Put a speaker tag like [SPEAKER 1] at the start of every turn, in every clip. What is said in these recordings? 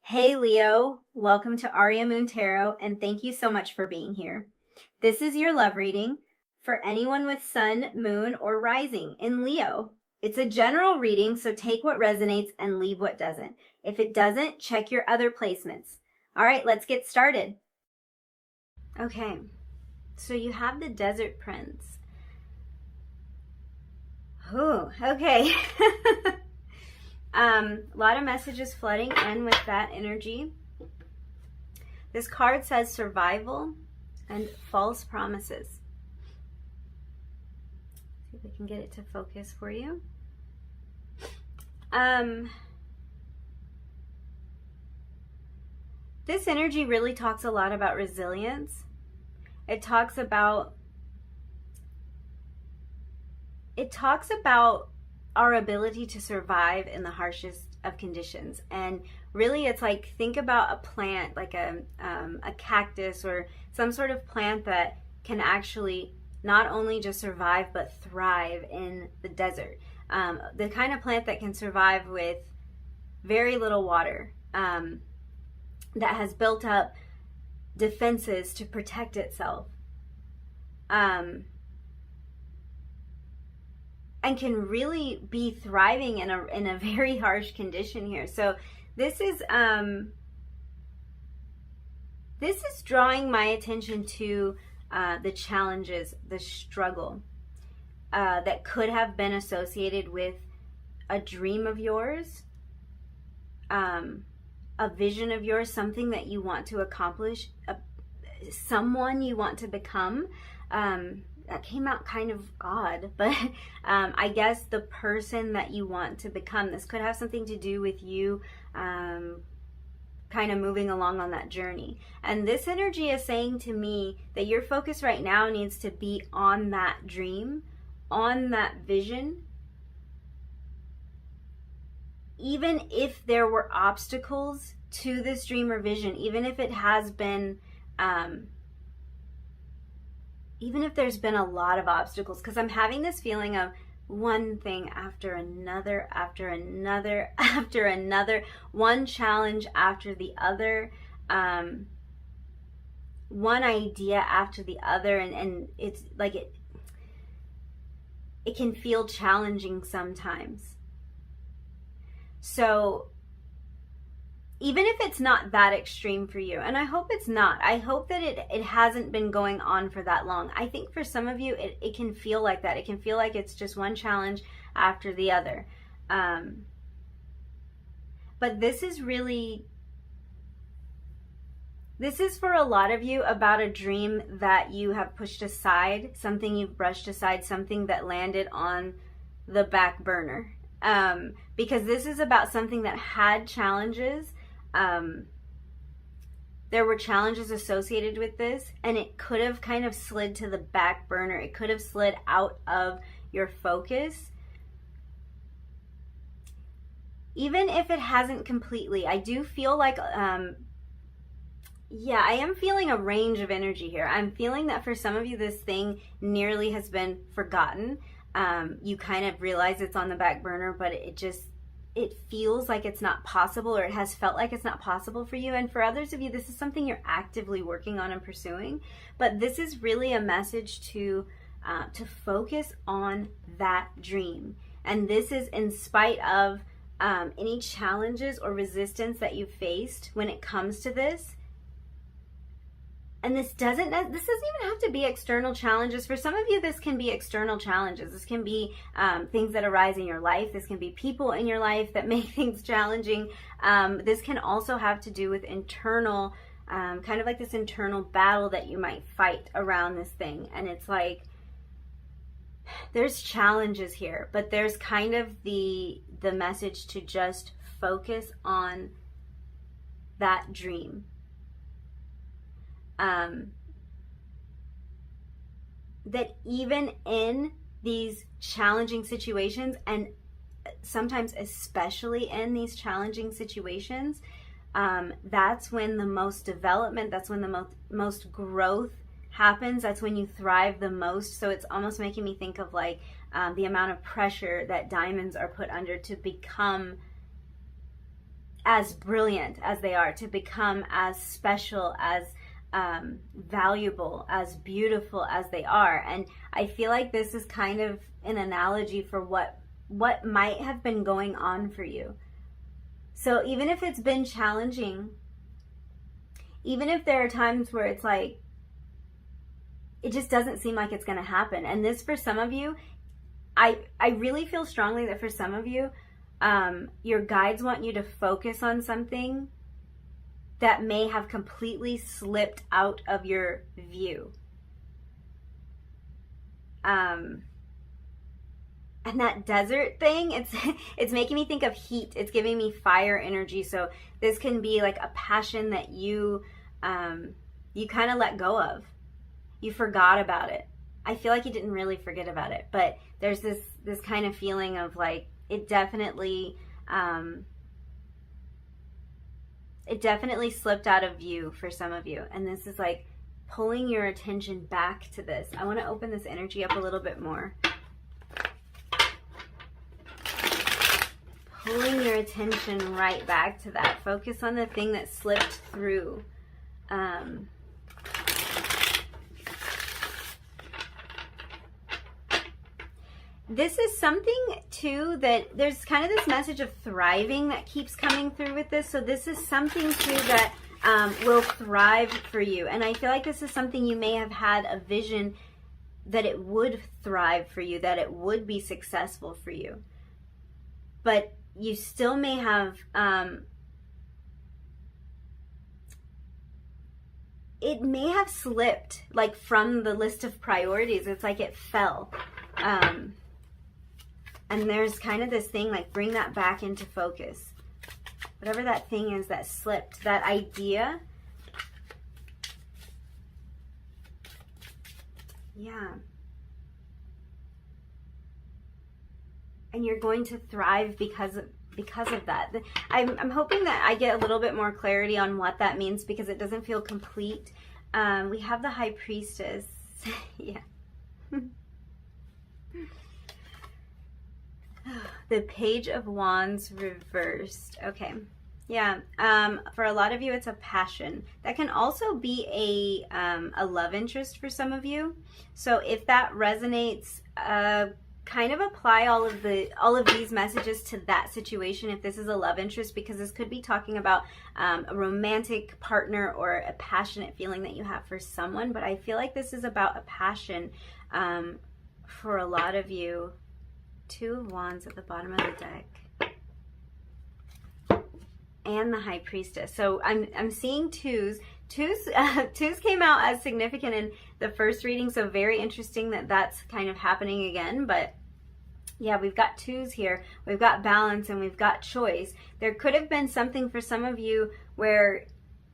[SPEAKER 1] Hey Leo, welcome to Aria Moon Tarot, and thank you so much for being here. This is your love reading for anyone with sun, moon, or rising in Leo. It's a general reading, so take what resonates and leave what doesn't. If it doesn't, check your other placements. All right, let's get started. Okay, so you have the Desert Prince. Oh, okay. A lot of messages flooding in with that energy. This card says survival and false promises. See if we can get it to focus for you. This energy really talks a lot about resilience. It talks about our ability to survive in the harshest of conditions. And really it's like, think about a plant like a cactus or some sort of plant that can actually not only just survive but thrive in the desert. The kind of plant that can survive with very little water, that has built up defenses to protect itself, and can really be thriving in a very harsh condition here. So this is drawing my attention to the challenges, the struggle that could have been associated with a dream of yours, a vision of yours, something that you want to accomplish, someone you want to become. That came out kind of odd, but I guess the person that you want to become. This could have something to do with you kind of moving along on that journey. And this energy is saying to me that your focus right now needs to be on that dream, on that vision. Even if there were obstacles to this dream or vision, even if it has been even if there's been a lot of obstacles, because I'm having this feeling of one thing after another, after another, after another, one challenge after the other, one idea after the other, and it's like it can feel challenging sometimes. So even if it's not that extreme for you, and I hope it's not, I hope that it hasn't been going on for that long. I think for some of you, it can feel like that. It can feel like it's just one challenge after the other. But this is for a lot of you about a dream that you have pushed aside, something you've brushed aside, something that landed on the back burner. Because this is about something that had challenges. There were challenges associated with this, and it could have kind of slid to the back burner. It could have slid out of your focus. Even if it hasn't completely, I do feel like, I am feeling a range of energy here. I'm feeling that for some of you, this thing nearly has been forgotten. You kind of realize it's on the back burner, but it feels like it's not possible, or it has felt like it's not possible for you. And for others of you, this is something you're actively working on and pursuing. But this is really a message to focus on that dream. And this is in spite of any challenges or resistance that you've faced when it comes to this. And this doesn't even have to be external challenges. For some of you, this can be external challenges. This can be things that arise in your life. This can be people in your life that make things challenging. This can also have to do with internal, kind of like this internal battle that you might fight around this thing. And it's like, there's challenges here, but there's kind of the message to just focus on that dream. That even in these challenging situations, and sometimes especially in these challenging situations, that's when the most development, that's when the most growth happens. That's when you thrive the most. So it's almost making me think of like the amount of pressure that diamonds are put under to become as brilliant as they are, to become as special, as valuable, as beautiful as they are. And I feel like this is kind of an analogy for what might have been going on for you. So even if it's been challenging, even if there are times where it's like, it just doesn't seem like it's going to happen. And this, for some of you, I really feel strongly that for some of you, your guides want you to focus on something that may have completely slipped out of your view. And that desert thing, it's making me think of heat. It's giving me fire energy. So this can be like a passion that you kind of let go of. You forgot about it. I feel like you didn't really forget about it, but there's this kind of feeling of like, it definitely slipped out of view for some of you. And this is like pulling your attention back to this. I want to open this energy up a little bit more. Pulling your attention right back to that. Focus on the thing that slipped through. This is something too that there's kind of this message of thriving that keeps coming through with this. So this is something too that will thrive for you. And I feel like this is something you may have had a vision that it would thrive for you, that it would be successful for you. But you still may have, it may have slipped like from the list of priorities. It's like it fell. And there's kind of this thing like, bring that back into focus. Whatever that thing is that slipped, that idea. Yeah. And you're going to thrive because of that. I'm hoping that I get a little bit more clarity on what that means, because it doesn't feel complete. We have the High Priestess. Yeah. The Page of Wands reversed. Okay. Yeah. For a lot of you, it's a passion. That can also be a love interest for some of you. So if that resonates, kind of apply all of these messages to that situation if this is a love interest, because this could be talking about a romantic partner or a passionate feeling that you have for someone. But I feel like this is about a passion for a lot of you. Two of Wands at the bottom of the deck. And the High Priestess. So I'm seeing twos. Twos came out as significant in the first reading, so very interesting that that's kind of happening again. But yeah, we've got twos here. We've got balance and we've got choice. There could have been something for some of you where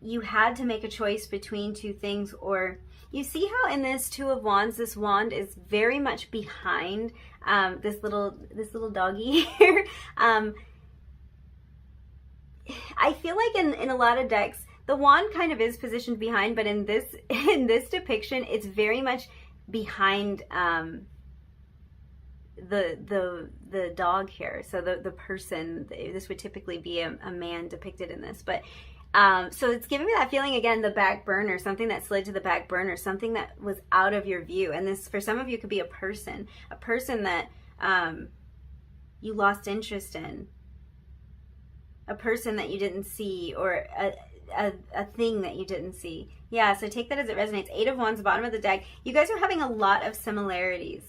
[SPEAKER 1] you had to make a choice between two things, or you see how in this Two of Wands, this wand is very much behind this little doggy here. I feel like in a lot of decks, the wand kind of is positioned behind, but in this depiction, it's very much behind the dog here. So the person, this would typically be a man depicted in this, but so it's giving me that feeling again, the back burner, something that slid to the back burner, something that was out of your view. And this, for some of you, could be a person that you lost interest in, a person that you didn't see, or a thing that you didn't see. Yeah, so take that as it resonates. Eight of Wands, bottom of the deck. You guys are having a lot of similarities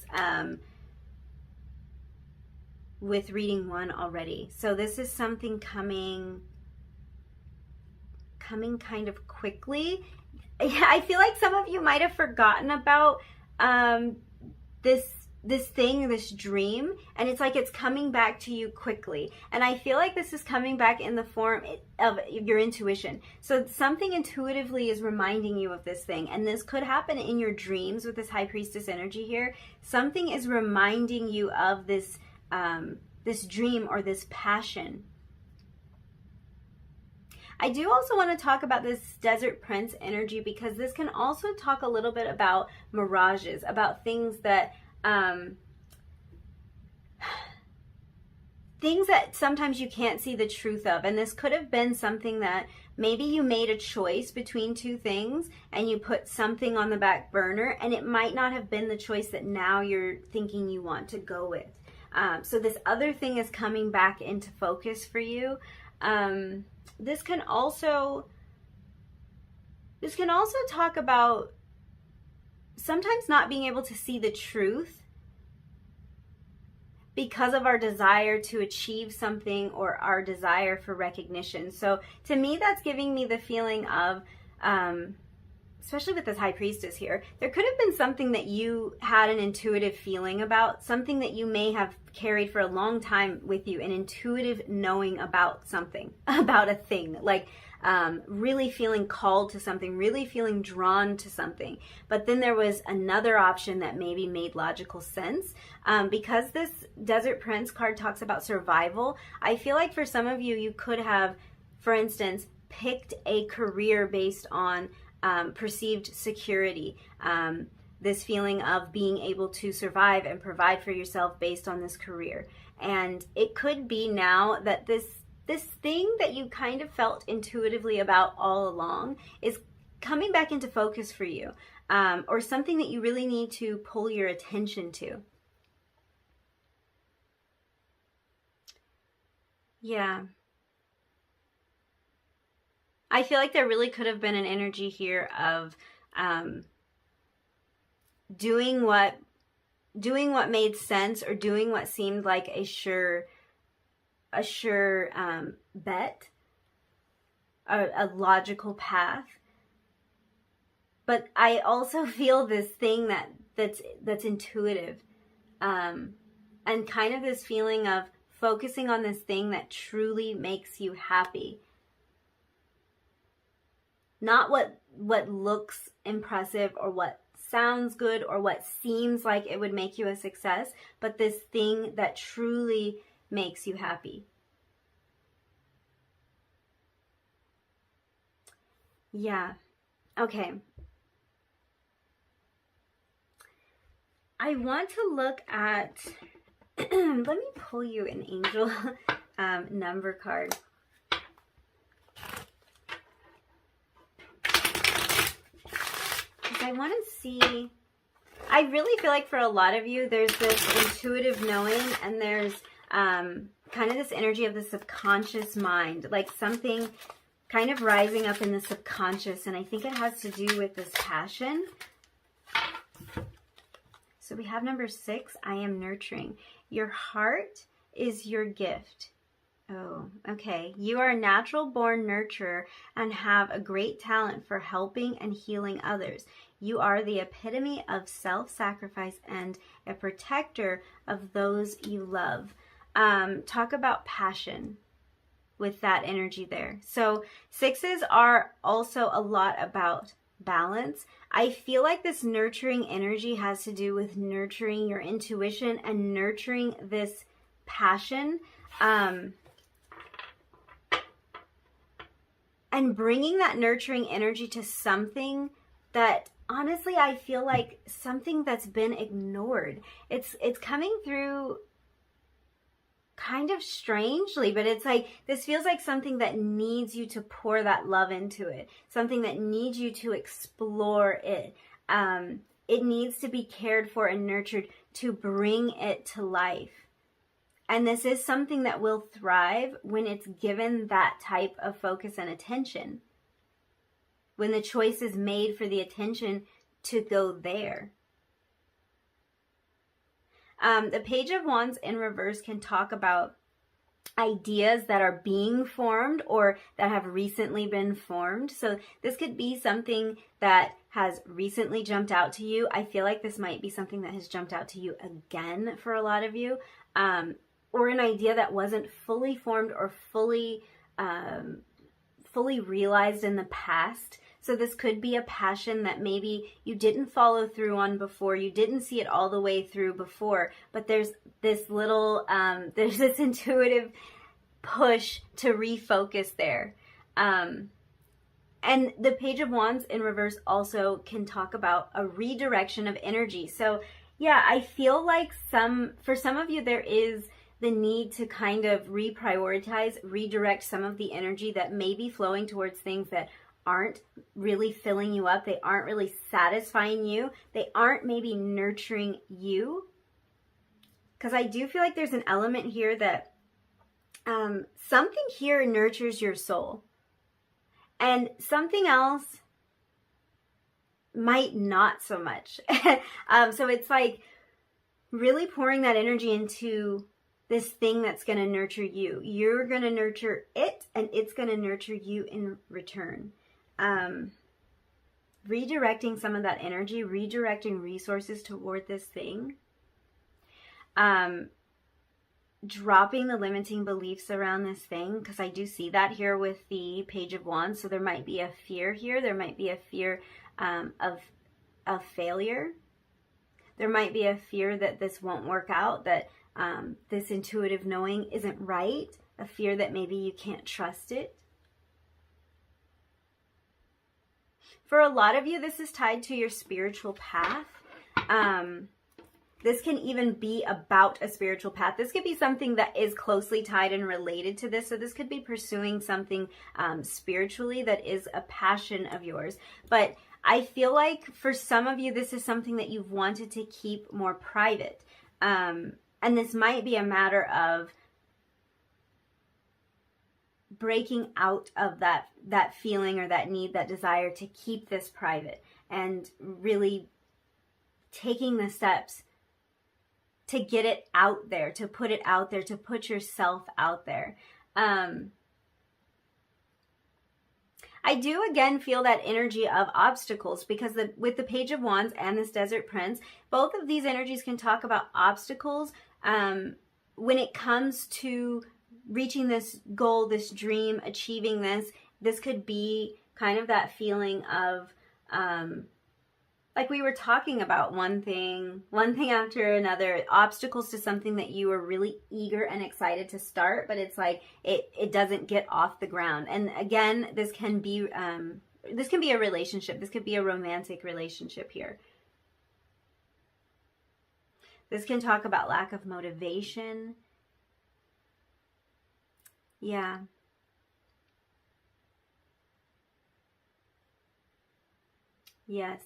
[SPEAKER 1] with reading one already. So this is something coming kind of quickly. I feel like some of you might have forgotten about this thing, this dream, and it's like it's coming back to you quickly. And I feel like this is coming back in the form of your intuition. So something intuitively is reminding you of this thing, and this could happen in your dreams with this High Priestess energy here. Something is reminding you of this this dream or this passion. I do also want to talk about this Desert Prince energy, because this can also talk a little bit about mirages, about things that things that sometimes you can't see the truth of. And this could have been something that maybe you made a choice between two things and you put something on the back burner, and it might not have been the choice that now you're thinking you want to go with. So this other thing is coming back into focus for you. This can also talk about sometimes not being able to see the truth because of our desire to achieve something or our desire for recognition. So to me, that's giving me the feeling of, especially with this High Priestess here, there could have been something that you had an intuitive feeling about, something that you may have carried for a long time with you, an intuitive knowing about something, about a thing, like really feeling called to something, really feeling drawn to something. But then there was another option that maybe made logical sense. Because this Desert Prince card talks about survival, I feel like for some of you, you could have, for instance, picked a career based on perceived security, this feeling of being able to survive and provide for yourself based on this career. And it could be now that this thing that you kind of felt intuitively about all along is coming back into focus for you, or something that you really need to pull your attention to. Yeah. I feel like there really could have been an energy here of doing what made sense, or doing what seemed like a sure bet, a logical path. But I also feel this thing that's intuitive, and kind of this feeling of focusing on this thing that truly makes you happy. Not what looks impressive or what sounds good or what seems like it would make you a success, but this thing that truly makes you happy. Yeah. Okay. I want to look at, let me pull you an angel number card. Because I want to see, I really feel like for a lot of you, there's this intuitive knowing, and there's kind of this energy of the subconscious mind, like something kind of rising up in the subconscious, and I think it has to do with this passion. So we have number 6, I am nurturing. Your heart is your gift. Oh, okay. You are a natural born nurturer and have a great talent for helping and healing others. You are the epitome of self-sacrifice and a protector of those you love. Talk about passion with that energy there. So 6s are also a lot about balance. I feel like this nurturing energy has to do with nurturing your intuition and nurturing this passion, and bringing that nurturing energy to something that honestly I feel like something that's been ignored. It's coming through kind of strangely, but it's like this feels like something that needs you to pour that love into it, something that needs you to explore it. It needs to be cared for and nurtured to bring it to life. And this is something that will thrive when it's given that type of focus and attention, when the choice is made for the attention to go there. The Page of Wands in reverse can talk about ideas that are being formed or that have recently been formed. So this could be something that has recently jumped out to you. I feel like this might be something that has jumped out to you again for a lot of you, or an idea that wasn't fully formed or fully realized in the past. So this could be a passion that maybe you didn't follow through on before, you didn't see it all the way through before, but there's this little, there's this intuitive push to refocus there. And the Page of Wands in reverse also can talk about a redirection of energy. So yeah, I feel like for some of you, there is the need to kind of reprioritize, redirect some of the energy that may be flowing towards things that aren't really filling you up. They aren't really satisfying you. They aren't maybe nurturing you. Because I do feel like there's an element here that something here nurtures your soul. And something else might not so much. So it's like really pouring that energy into this thing that's going to nurture you. You're going to nurture it, and it's going to nurture you in return. Redirecting some of that energy, redirecting resources toward this thing. Dropping the limiting beliefs around this thing, because I do see that here with the Page of Wands. So there might be a fear here. There might be a fear of failure. There might be a fear that this won't work out, that this intuitive knowing isn't right, a fear that maybe you can't trust it. For a lot of you, this is tied to your spiritual path. This can even be about a spiritual path. This could be something that is closely tied and related to this. So this could be pursuing something spiritually that is a passion of yours. But I feel like for some of you, this is something that you've wanted to keep more private. And this might be a matter of breaking out of that feeling or that need, that desire to keep this private, and really taking the steps to get it out there, to put it out there, to put yourself out there. I do again feel that energy of obstacles, because with the Page of Wands and this Desert Prince, both of these energies can talk about obstacles when it comes to reaching this goal, this dream, achieving this. This could be kind of that feeling of like we were talking about, one thing after another, obstacles to something that you were really eager and excited to start, but it's like it doesn't get off the ground. And again, this can be a relationship. This could be a romantic relationship here. This can talk about lack of motivation. Yeah. Yes.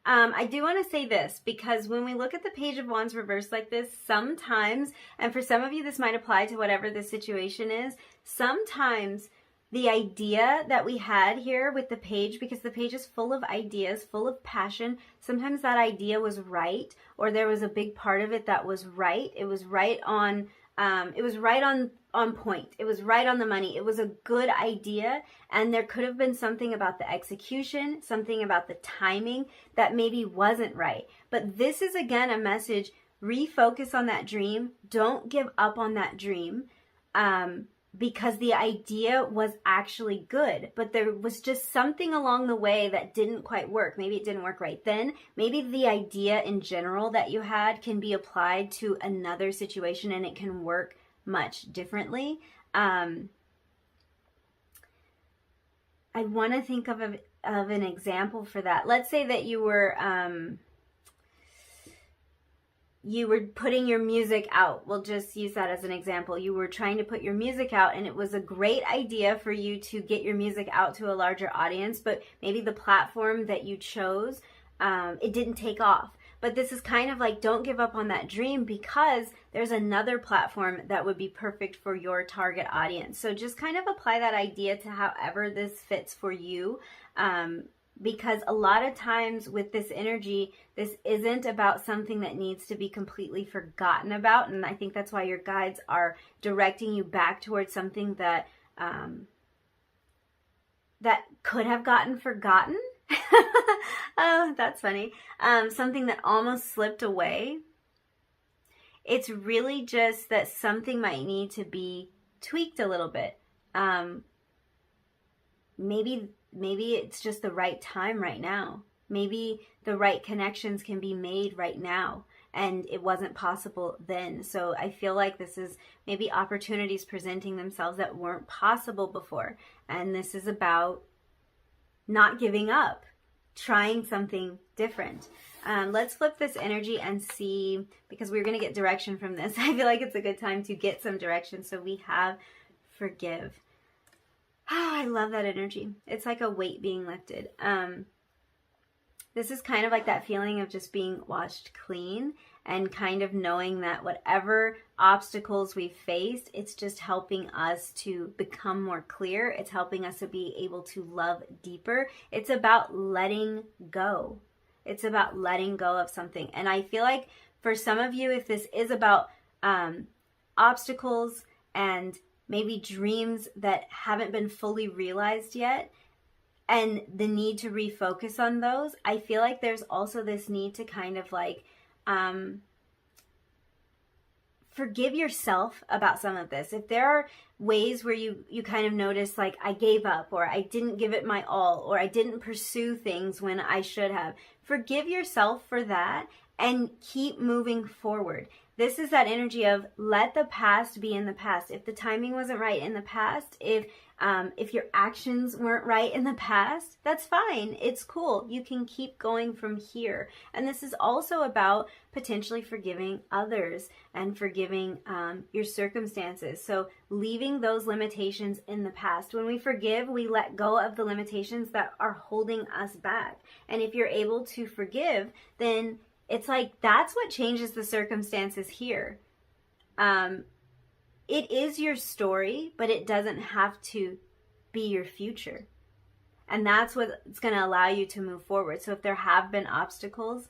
[SPEAKER 1] I do want to say this, because when we look at the Page of Wands reversed like this, sometimes, and for some of you this might apply to whatever the situation is, sometimes the idea that we had here with the Page, because the Page is full of ideas, full of passion, sometimes that idea was right, or there was a big part of it that was right. It was right on point. It was right on the money. It was a good idea, and there could have been something about the execution, something about the timing that maybe wasn't right. But this is again a message: refocus on that dream. Don't give up on that dream, because the idea was actually good, but there was just something along the way that didn't quite work. Maybe it didn't work right then. Maybe the idea in general that you had can be applied to another situation, and it can work much differently. I want to think of an example for that. Let's say that you were putting your music out. We'll just use that as an example. You were trying to put your music out, and it was a great idea for you to get your music out to a larger audience, but maybe the platform that you chose, it didn't take off. But this is kind of like, don't give up on that dream, because there's another platform that would be perfect for your target audience. So just kind of apply that idea to however this fits for you. Because a lot of times with this energy, this isn't about something that needs to be completely forgotten about. And I think that's why your guides are directing you back towards something that that could have gotten forgotten. Oh, that's funny. Something that almost slipped away. It's really just that something might need to be tweaked a little bit. Maybe it's just the right time right now. Maybe the right connections can be made right now, and it wasn't possible then. So I feel like this is maybe opportunities presenting themselves that weren't possible before. And this is about not giving up. trying something different. Let's flip this energy and see, because we're going to get direction from this. I feel like it's a good time to get some direction. So we have forgive. Oh, I love that energy. It's like a weight being lifted. This is kind of like that feeling of just being washed clean and kind of knowing that whatever obstacles we faced, it's just helping us to become more clear. It's helping us to be able to love deeper. It's about letting go. It's about letting go of something. And I feel like for some of you, if this is about obstacles and maybe dreams that haven't been fully realized yet, and the need to refocus on those, I feel like there's also this need to kind of like forgive yourself about some of this. If there are ways where you kind of notice like I gave up, or I didn't give it my all, or I didn't pursue things when I should have, forgive yourself for that and keep moving forward. This is that energy of let the past be in the past. If the timing wasn't right in the past, if your actions weren't right in the past, that's fine. It's cool. You can keep going from here. And this is also about potentially forgiving others and forgiving your circumstances. So leaving those limitations in the past. When we forgive, we let go of the limitations that are holding us back. And if you're able to forgive, then it's like that's what changes the circumstances here. It is your story, but it doesn't have to be your future. And that's what's going to allow you to move forward. So if there have been obstacles,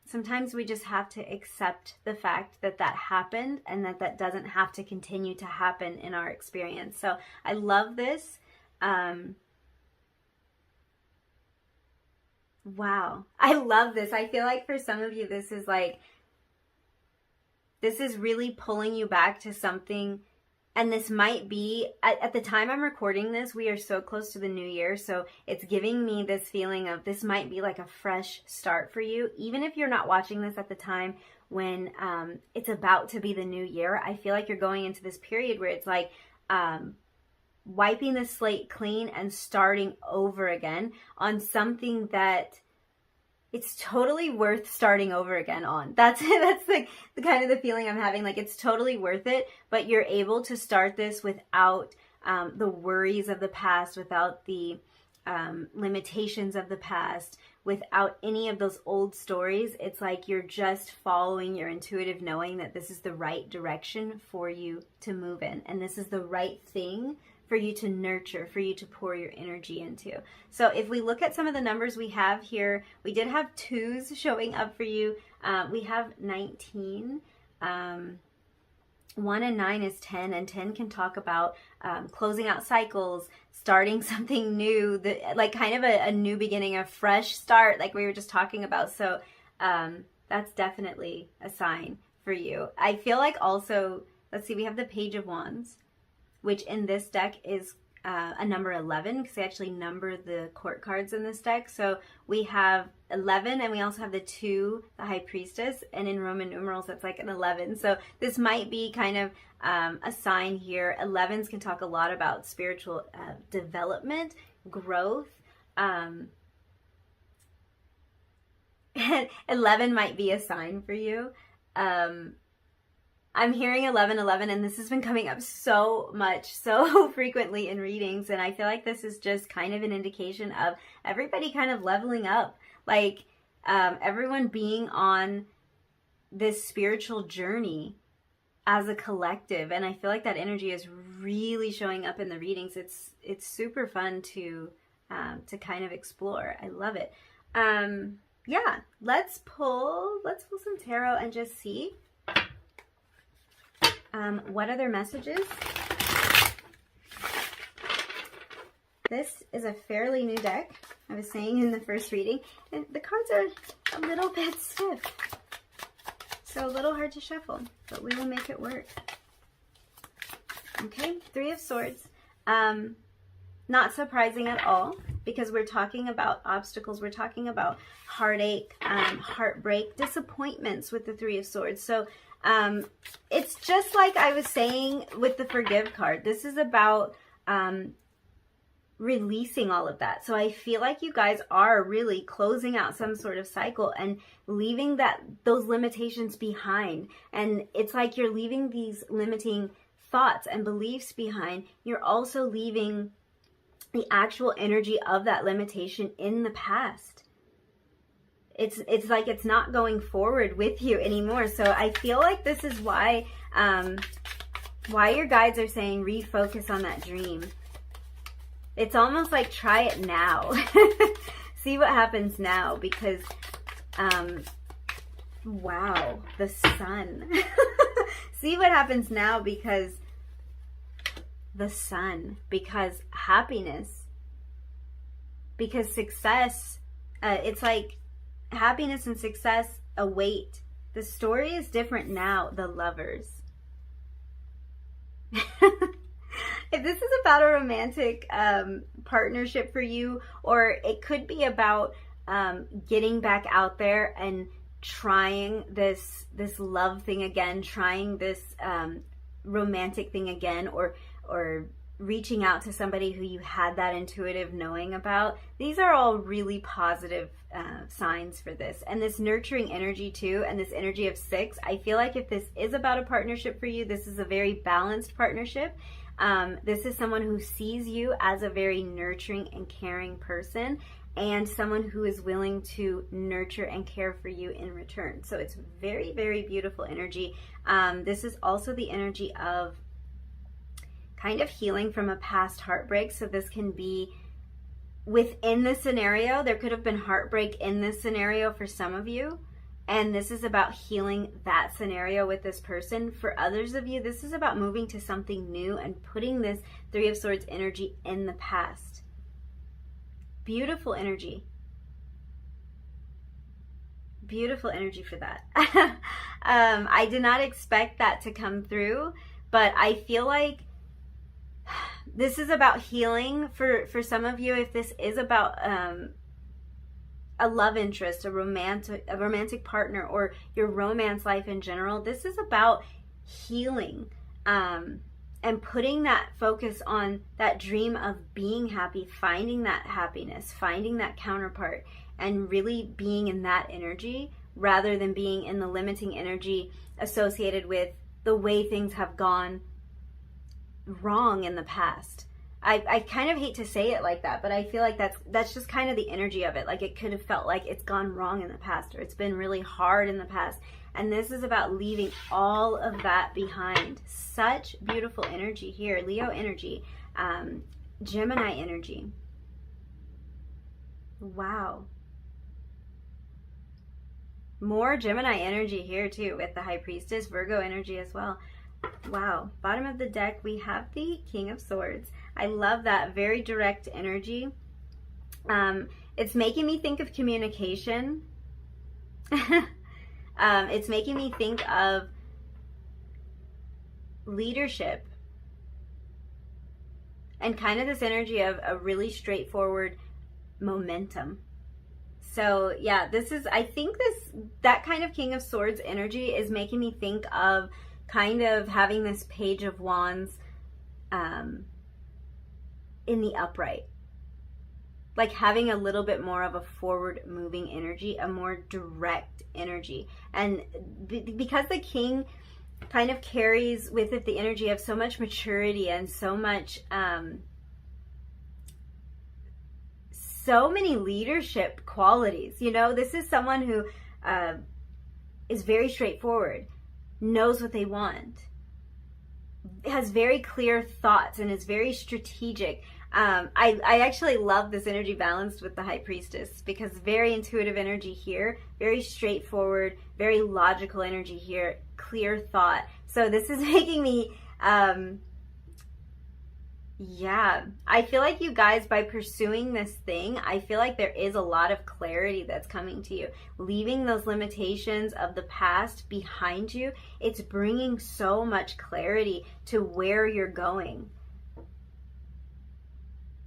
[SPEAKER 1] sometimes we just have to accept the fact that that happened and that that doesn't have to continue to happen in our experience. So I love this. Wow. I love this. I feel like for some of you, this is really pulling you back to something. And this might be, at the time I'm recording this, we are so close to the new year. So it's giving me this feeling of this might be like a fresh start for you. Even if you're not watching this at the time when it's about to be the new year, I feel like you're going into this period where it's like wiping the slate clean and starting over again on something that it's totally worth starting over again on. That's like the kind of the feeling I'm having. Like it's totally worth it, but you're able to start this without the worries of the past, without the limitations of the past, without any of those old stories. It's like you're just following your intuitive knowing that this is the right direction for you to move in. And this is the right thing for you to nurture, for you to pour your energy into. So if we look at some of the numbers we have here, we did have 2s showing up for you. We have 19. 1 and 9 is 10, and 10 can talk about closing out cycles, starting something new, like kind of a new beginning, a fresh start, like we were just talking about. So that's definitely a sign for you. I feel like also, let's see, we have the Page of Wands, which in this deck is a number 11, because they actually number the court cards in this deck. So we have 11, and we also have the 2, the High Priestess, and in Roman numerals, that's like an 11. So this might be kind of a sign here. 11s can talk a lot about spiritual development, growth. 11 might be a sign for you. I'm hearing 1111, and this has been coming up so much, so frequently in readings, and I feel like this is just kind of an indication of everybody kind of leveling up, like everyone being on this spiritual journey as a collective, and I feel like that energy is really showing up in the readings. It's super fun to kind of explore. I love it. Yeah, let's pull some tarot and just see. What other messages? This is a fairly new deck. I was saying in the first reading, and the cards are a little bit stiff, so a little hard to shuffle, but we will make it work. Okay, 3 of Swords. Not surprising at all, because we're talking about obstacles. We're talking about heartache, heartbreak, disappointments with the 3 of Swords. So it's just like I was saying with the Forgive card. This is about releasing all of that. So I feel like you guys are really closing out some sort of cycle and leaving those limitations behind. And it's like you're leaving these limiting thoughts and beliefs behind. You're also leaving the actual energy of that limitation in the past. It's like it's not going forward with you anymore. So I feel like this is why your guides are saying refocus on that dream. It's almost like try it now. See what happens now, because wow, the sun. See what happens now, because the sun, because happiness, because success, it's like happiness and success await. The story is different now, the Lovers. If this is about a romantic partnership for you, or it could be about getting back out there and trying this love thing again, trying this romantic thing again, or reaching out to somebody who you had that intuitive knowing about. These are all really positive signs for this. And this nurturing energy too, and this energy of 6, I feel like if this is about a partnership for you, this is a very balanced partnership. This is someone who sees you as a very nurturing and caring person, and someone who is willing to nurture and care for you in return. So it's very, very beautiful energy. This is also the energy of kind of healing from a past heartbreak. So this can be within the scenario. There could have been heartbreak in this scenario for some of you, and this is about healing that scenario with this person. For others of you, this is about moving to something new and putting this 3 of Swords energy in the past. Beautiful energy. Beautiful energy for that. I did not expect that to come through, but I feel like this is about healing for some of you. If this is about a love interest, a romantic partner, or your romance life in general, this is about healing and putting that focus on that dream of being happy, finding that happiness, finding that counterpart, and really being in that energy rather than being in the limiting energy associated with the way things have gone wrong in the past. I kind of hate to say it like that, but I feel like that's just kind of the energy of it. Like it could have felt like it's gone wrong in the past, or it's been really hard in the past. And this is about leaving all of that behind. Such beautiful energy here. Leo energy, Gemini energy. Wow. More Gemini energy here too with the High Priestess, Virgo energy as well. Wow. Bottom of the deck, we have the King of Swords. I love that. Very direct energy. It's making me think of communication. It's making me think of leadership. And kind of this energy of a really straightforward momentum. So yeah, this is, I think that kind of King of Swords energy is making me think of kind of having this Page of Wands in the upright. Like having a little bit more of a forward moving energy, a more direct energy. And because the King kind of carries with it the energy of so much maturity and so much, so many leadership qualities. You know, this is someone who is very straightforward, knows what they want, has very clear thoughts, and is very strategic. I actually love this energy balanced with the High Priestess, because very intuitive energy here, very straightforward, very logical energy here, clear thought. So this is making me, yeah, I feel like you guys, by pursuing this thing, I feel like there is a lot of clarity that's coming to you. Leaving those limitations of the past behind you, it's bringing so much clarity to where you're going.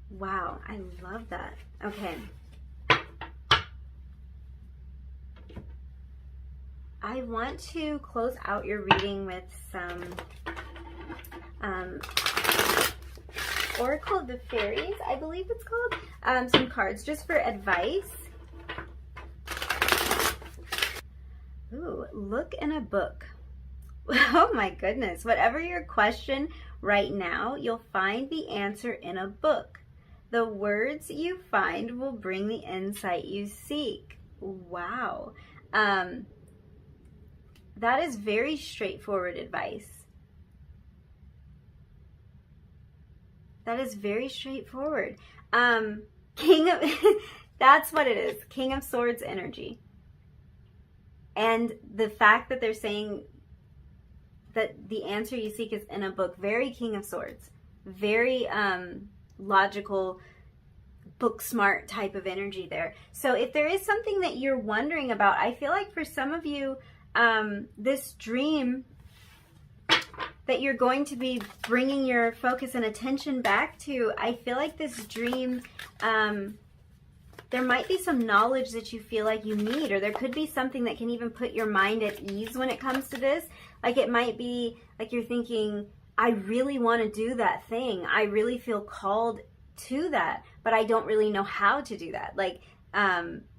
[SPEAKER 1] Wow, I love that. Okay. I want to close out your reading with some Oracle of the Fairies, I believe it's called. Some cards just for advice. Ooh, look in a book. Oh my goodness. Whatever your question right now, you'll find the answer in a book. The words you find will bring the insight you seek. Wow. That is very straightforward advice. That is very straightforward. King of, that's what it is. King of Swords energy. And the fact that they're saying that the answer you seek is in a book, very King of Swords, very logical, book smart type of energy there. So if there is something that you're wondering about, I feel like for some of you, this dream that you're going to be bringing your focus and attention back to, I feel like this dream, there might be some knowledge that you feel like you need, or there could be something that can even put your mind at ease when it comes to this. Like it might be like you're thinking, I really want to do that thing. I really feel called to that, but I don't really know how to do that. Like,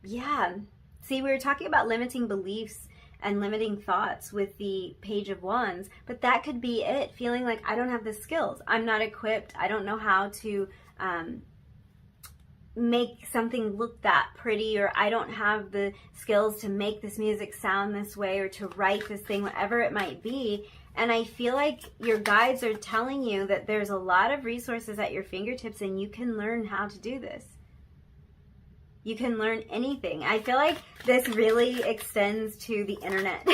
[SPEAKER 1] yeah. See, we were talking about limiting beliefs and limiting thoughts with the Page of Wands, but that could be it. Feeling like I don't have the skills. I'm not equipped. I don't know how to, make something look that pretty, or I don't have the skills to make this music sound this way, or to write this thing, whatever it might be. And I feel like your guides are telling you that there's a lot of resources at your fingertips and you can learn how to do this. You can learn anything. I feel like this really extends to the internet.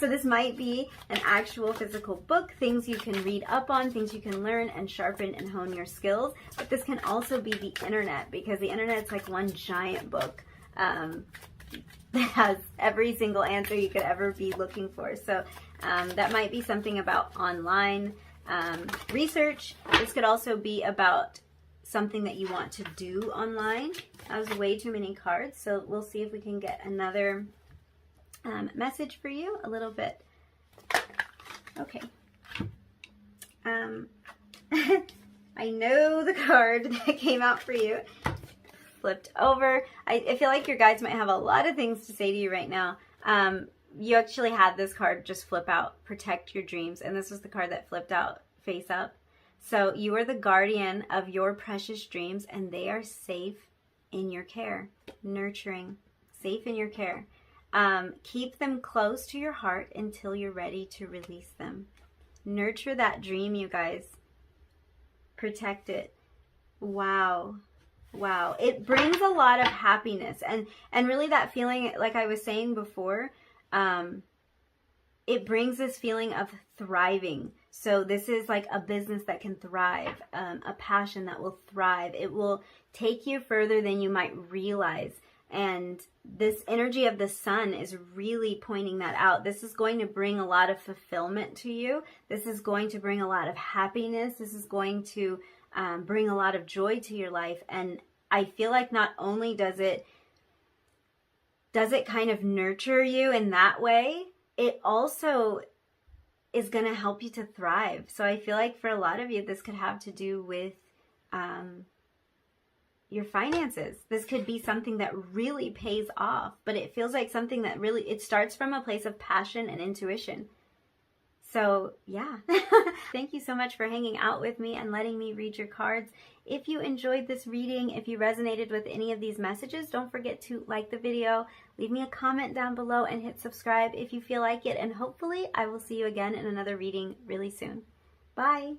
[SPEAKER 1] So this might be an actual physical book, things you can read up on, things you can learn and sharpen and hone your skills. But this can also be the internet, because the internet's like one giant book that has every single answer you could ever be looking for. So that might be something about online research. This could also be about something that you want to do online. That was way too many cards, so we'll see if we can get another message for you a little bit. Okay. I know the card that came out for you flipped over. I feel like your guides might have a lot of things to say to you right now. You actually had this card just flip out, protect your dreams, and this was the card that flipped out face up. So you are the guardian of your precious dreams, and they are safe in your care, nurturing, safe in your care. Keep them close to your heart until you're ready to release them. Nurture that dream, you guys. Protect it. Wow. Wow. It brings a lot of happiness, and really that feeling, like I was saying before, it brings this feeling of thriving. So this is like a business that can thrive, a passion that will thrive. It will take you further than you might realize. And this energy of the sun is really pointing that out. This is going to bring a lot of fulfillment to you. This is going to bring a lot of happiness. This is going to bring a lot of joy to your life. And I feel like not only does it kind of nurture you in that way, it also is going to help you to thrive. So I feel like for a lot of you, this could have to do with your finances. This could be something that really pays off, but it feels like something that really, it starts from a place of passion and intuition. So yeah, thank you so much for hanging out with me and letting me read your cards. If you enjoyed this reading, if you resonated with any of these messages, don't forget to like the video, leave me a comment down below, and hit subscribe if you feel like it. And hopefully I will see you again in another reading really soon. Bye.